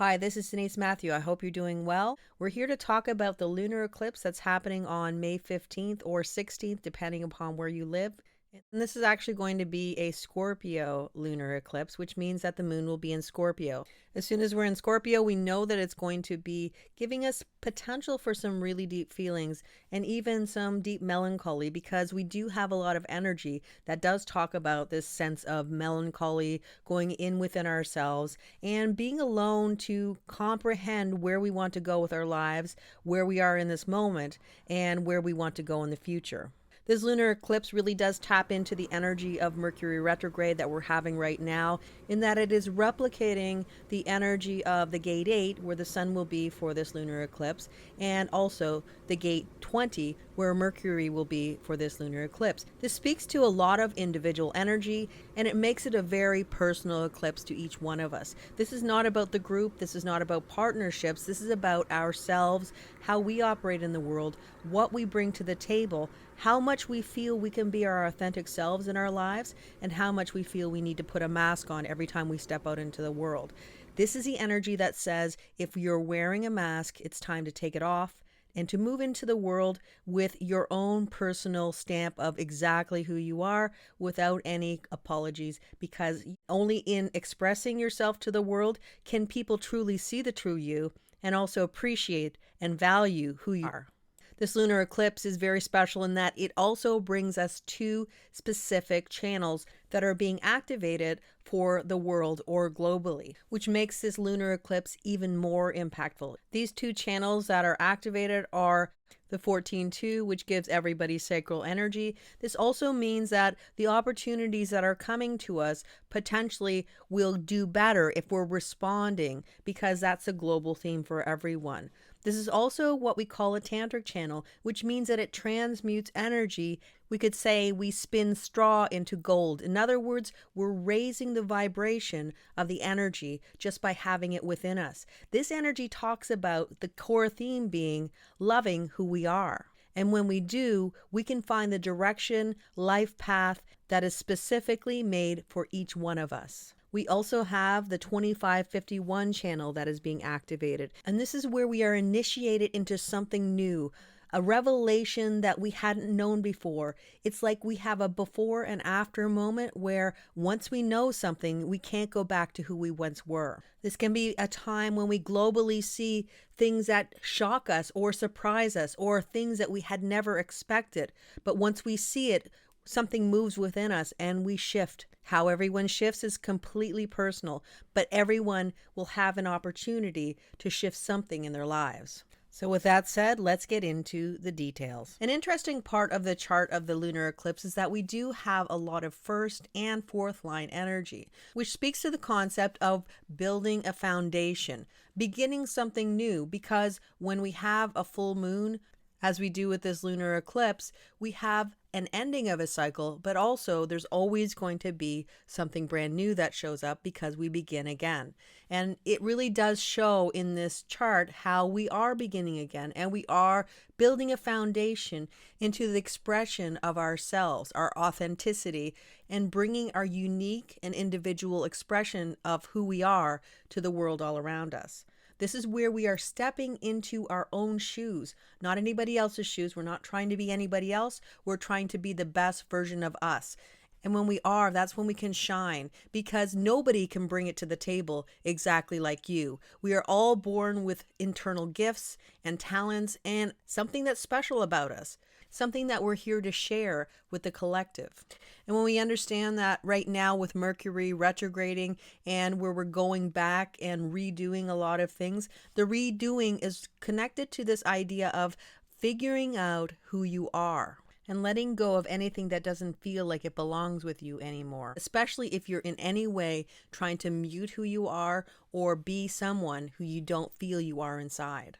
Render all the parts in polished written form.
Hi, this is Denise Matthew. I hope you're doing well. We're here to talk about the lunar eclipse that's happening on May 15th or 16th, depending upon where you live. And this is actually going to be a Scorpio lunar eclipse, which means that the moon will be in Scorpio. As soon as we're in Scorpio, we know that it's going to be giving us potential for some really deep feelings and even some deep melancholy, because we do have a lot of energy that does talk about this sense of melancholy, going in within ourselves and being alone to comprehend where we want to go with our lives, where we are in this moment, and where we want to go in the future. This lunar eclipse really does tap into the energy of Mercury retrograde that we're having right now, in that it is replicating the energy of the gate 8, where the sun will be for this lunar eclipse, and also the gate 20, where Mercury will be for this lunar eclipse. This speaks to a lot of individual energy, and it makes it a very personal eclipse to each one of us. This is not about the group, this is not about partnerships, this is about ourselves, how we operate in the world, what we bring to the table, how much we feel we can be our authentic selves in our lives, and how much we feel we need to put a mask on every time we step out into the world. This is the energy that says if you're wearing a mask, it's time to take it off and to move into the world with your own personal stamp of exactly who you are without any apologies, because only in expressing yourself to the world can people truly see the true you and also appreciate and value who you are. This lunar eclipse is very special in that it also brings us two specific channels that are being activated for the world or globally, which makes this lunar eclipse even more impactful. These two channels that are activated are the 14-2, which gives everybody sacral energy. This also means that the opportunities that are coming to us potentially will do better if we're responding, because that's a global theme for everyone. This is also what we call a tantric channel, which means that it transmutes energy. We could say we spin straw into gold. In other words, we're raising the vibration of the energy just by having it within us. This energy talks about the core theme being loving who we are. And when we do, we can find the direction, life path that is specifically made for each one of us. We also have the 2551 channel that is being activated. And this is where we are initiated into something new, a revelation that we hadn't known before. It's like we have a before and after moment where once we know something, we can't go back to who we once were. This can be a time when we globally see things that shock us or surprise us, or things that we had never expected. But once we see it, something moves within us and we shift. How everyone shifts is completely personal, but everyone will have an opportunity to shift something in their lives. So with that said, let's get into the details. An interesting part of the chart of the lunar eclipse is that we do have a lot of first and fourth line energy, which speaks to the concept of building a foundation, beginning something new, because when we have a full moon, as we do with this lunar eclipse, we have an ending of a cycle, but also there's always going to be something brand new that shows up because we begin again. And it really does show in this chart how we are beginning again, and we are building a foundation into the expression of ourselves, our authenticity, and bringing our unique and individual expression of who we are to the world all around us. This is where we are stepping into our own shoes, not anybody else's shoes. We're not trying to be anybody else. We're trying to be the best version of us. And when we are, that's when we can shine, because nobody can bring it to the table exactly like you. We are all born with internal gifts and talents and something that's special about us, something that we're here to share with the collective. And when we understand that right now with Mercury retrograding and where we're going back and redoing a lot of things, the redoing is connected to this idea of figuring out who you are and letting go of anything that doesn't feel like it belongs with you anymore, especially if you're in any way trying to mute who you are or be someone who you don't feel you are inside.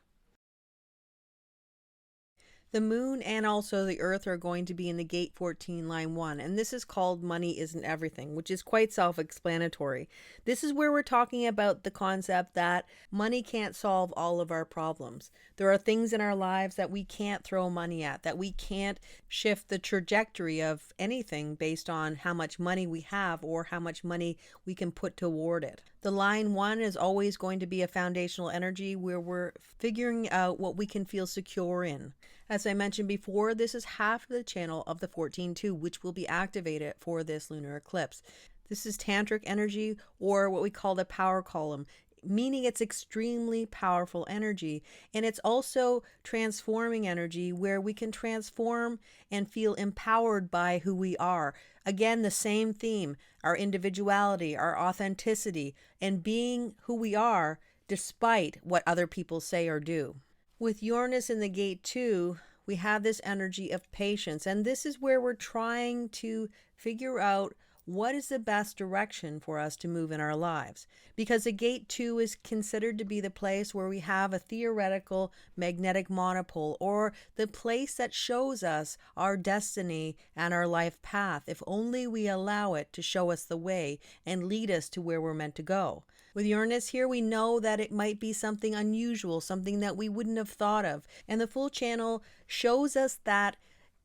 The moon and also the earth are going to be in the gate 14 line 1, and this is called money isn't everything, which is quite self-explanatory. This is where we're talking about the concept that money can't solve all of our problems. There are things in our lives that we can't throw money at, that we can't shift the trajectory of anything based on how much money we have or how much money we can put toward it. The line 1 is always going to be a foundational energy where we're figuring out what we can feel secure in. As I mentioned before, this is half of the channel of the 14-2, which will be activated for this lunar eclipse. This is tantric energy, or what we call the power column, meaning it's extremely powerful energy. And it's also transforming energy where we can transform and feel empowered by who we are. Again, the same theme, our individuality, our authenticity, and being who we are despite what other people say or do. With Uranus in the gate 2, we have this energy of patience, and this is where we're trying to figure out what is the best direction for us to move in our lives. Because the gate 2 is considered to be the place where we have a theoretical magnetic monopole, or the place that shows us our destiny and our life path, if only we allow it to show us the way and lead us to where we're meant to go. With Uranus here, we know that it might be something unusual, something that we wouldn't have thought of. And the full channel shows us that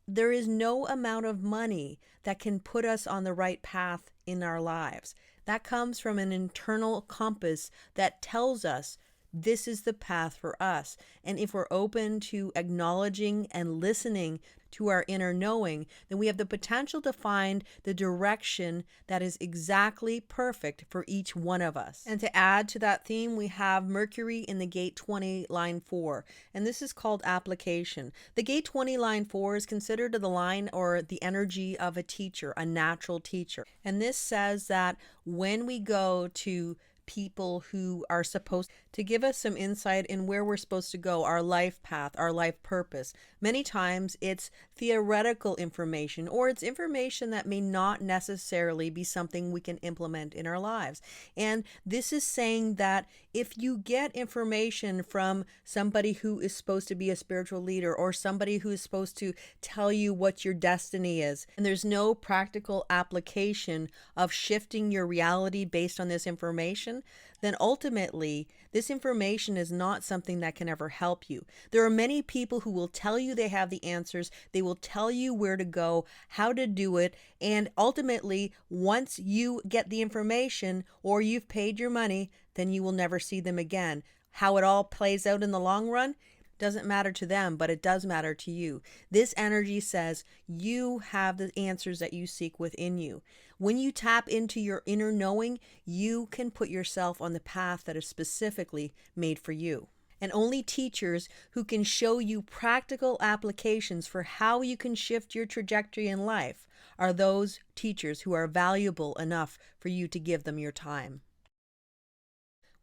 there is no amount of money that can put us on the right path in our lives. That comes from an internal compass that tells us this is the path for us. And if we're open to acknowledging and listening to our inner knowing, then we have the potential to find the direction that is exactly perfect for each one of us. And to add to that theme, we have Mercury in the gate 20 line 4, and this is called application. The gate 20 line 4 is considered the line or the energy of a teacher, a natural teacher. And this says that when we go to people who are supposed to give us some insight in where we're supposed to go, our life path, our life purpose. Many times it's theoretical information, or it's information that may not necessarily be something we can implement in our lives. And this is saying that if you get information from somebody who is supposed to be a spiritual leader, or somebody who is supposed to tell you what your destiny is, and there's no practical application of shifting your reality based on this information, then ultimately this information is not something that can ever help you. There are many people who will tell you they have the answers, they will tell you where to go, how to do it, and ultimately once you get the information or you've paid your money, then you will never see them again. How it all plays out in the long run doesn't matter to them, but it does matter to you. This energy says you have the answers that you seek within you. When you tap into your inner knowing, you can put yourself on the path that is specifically made for you. And only teachers who can show you practical applications for how you can shift your trajectory in life are those teachers who are valuable enough for you to give them your time.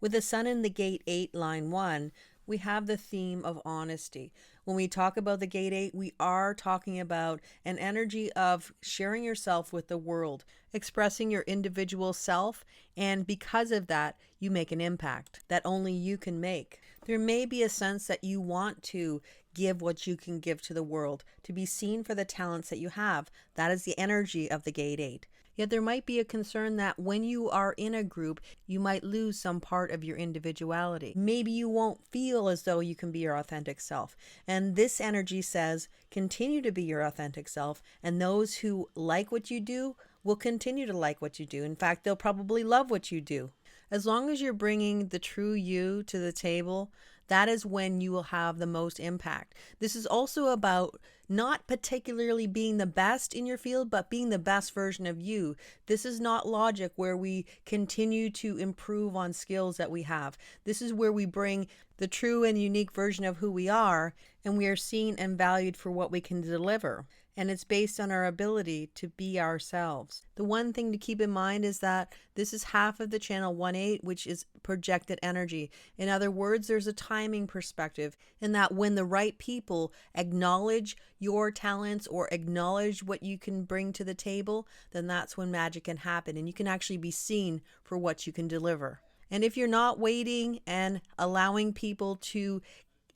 With the sun in the gate 8 line 1, we have the theme of honesty. When we talk about the gate 8, we are talking about an energy of sharing yourself with the world, expressing your individual self, and because of that, you make an impact that only you can make. There may be a sense that you want to give what you can give to the world, to be seen for the talents that you have. That is the energy of the gate 8. Yet there might be a concern that when you are in a group, you might lose some part of your individuality. Maybe you won't feel as though you can be your authentic self. And this energy says, continue to be your authentic self. And those who like what you do will continue to like what you do. In fact, they'll probably love what you do. As long as you're bringing the true you to the table, that is when you will have the most impact. This is also about not particularly being the best in your field, but being the best version of you. This is not logic where we continue to improve on skills that we have. This is where we bring the true and unique version of who we are, and we are seen and valued for what we can deliver. And it's based on our ability to be ourselves. The one thing to keep in mind is that this is half of the channel 1/8, which is projected energy. In other words, there's a timing perspective in that when the right people acknowledge your talents or acknowledge what you can bring to the table, then that's when magic can happen and you can actually be seen for what you can deliver. And if you're not waiting and allowing people to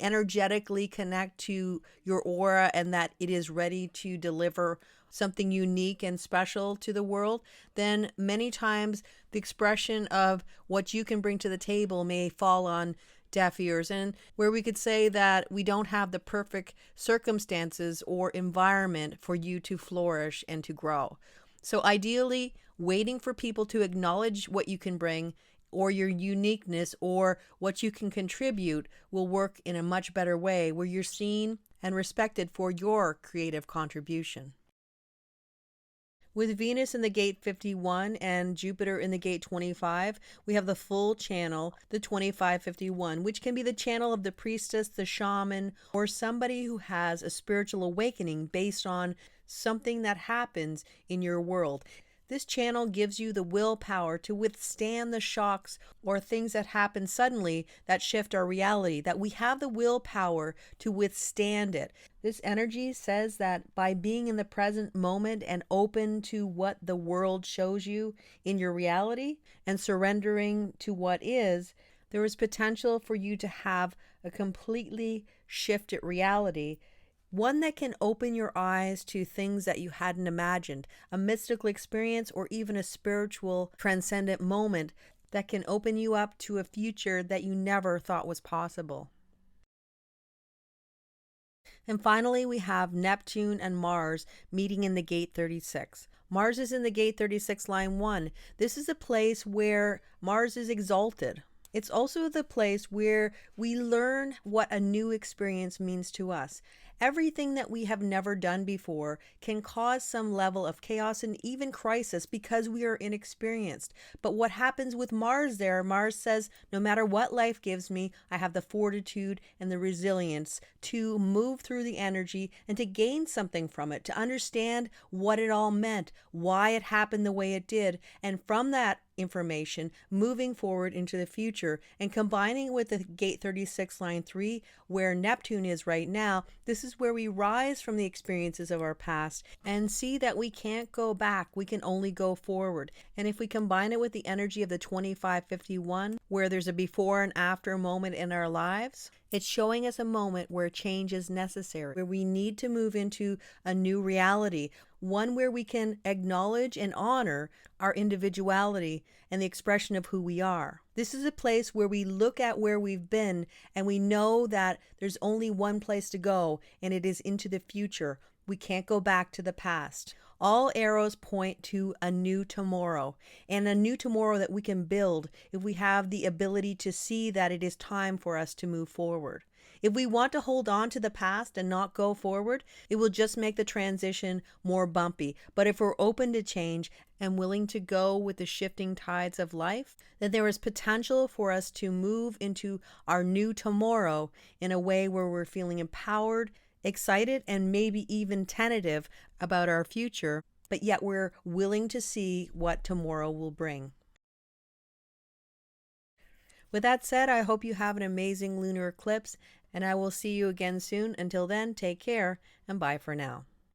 energetically connect to your aura and that it is ready to deliver something unique and special to the world, then many times the expression of what you can bring to the table may fall on deaf ears, and where we could say that we don't have the perfect circumstances or environment for you to flourish and to grow. So ideally, waiting for people to acknowledge what you can bring or your uniqueness or what you can contribute will work in a much better way where you're seen and respected for your creative contribution. With Venus in the gate 51 and Jupiter in the gate 25, we have the full channel, the 2551, which can be the channel of the priestess, the shaman, or somebody who has a spiritual awakening based on something that happens in your world. This channel gives you the willpower to withstand the shocks or things that happen suddenly that shift our reality, that we have the willpower to withstand it. This energy says that by being in the present moment and open to what the world shows you in your reality and surrendering to what is, there is potential for you to have a completely shifted reality, one that can open your eyes to things that you hadn't imagined, a mystical experience or even a spiritual transcendent moment that can open you up to a future that you never thought was possible. And finally, we have Neptune and Mars meeting in the gate 36. Mars is in the gate 36 line 1. This is a place where Mars is exalted. It's also the place where we learn what a new experience means to us. Everything that we have never done before can cause some level of chaos and even crisis because we are inexperienced. But what happens with Mars there, Mars says, no matter what life gives me, I have the fortitude and the resilience to move through the energy and to gain something from it, to understand what it all meant, why it happened the way it did, and from that information moving forward into the future and combining with the gate 36 line 3 where Neptune is right now. This is where we rise from the experiences of our past and see that we can't go back, we can only go forward. And if we combine it with the energy of the 2551 where there's a before and after moment in our lives, it's showing us a moment where change is necessary, where we need to move into a new reality, one where we can acknowledge and honor our individuality and the expression of who we are. This is a place where we look at where we've been and we know that there's only one place to go, and it is into the future. We can't go back to the past. All arrows point to a new tomorrow, and a new tomorrow that we can build if we have the ability to see that it is time for us to move forward. If we want to hold on to the past and not go forward, it will just make the transition more bumpy. But if we're open to change and willing to go with the shifting tides of life, then there is potential for us to move into our new tomorrow in a way where we're feeling empowered, excited, and maybe even tentative about our future, but yet we're willing to see what tomorrow will bring. With that said, I hope you have an amazing lunar eclipse, and I will see you again soon. Until then, take care, and bye for now.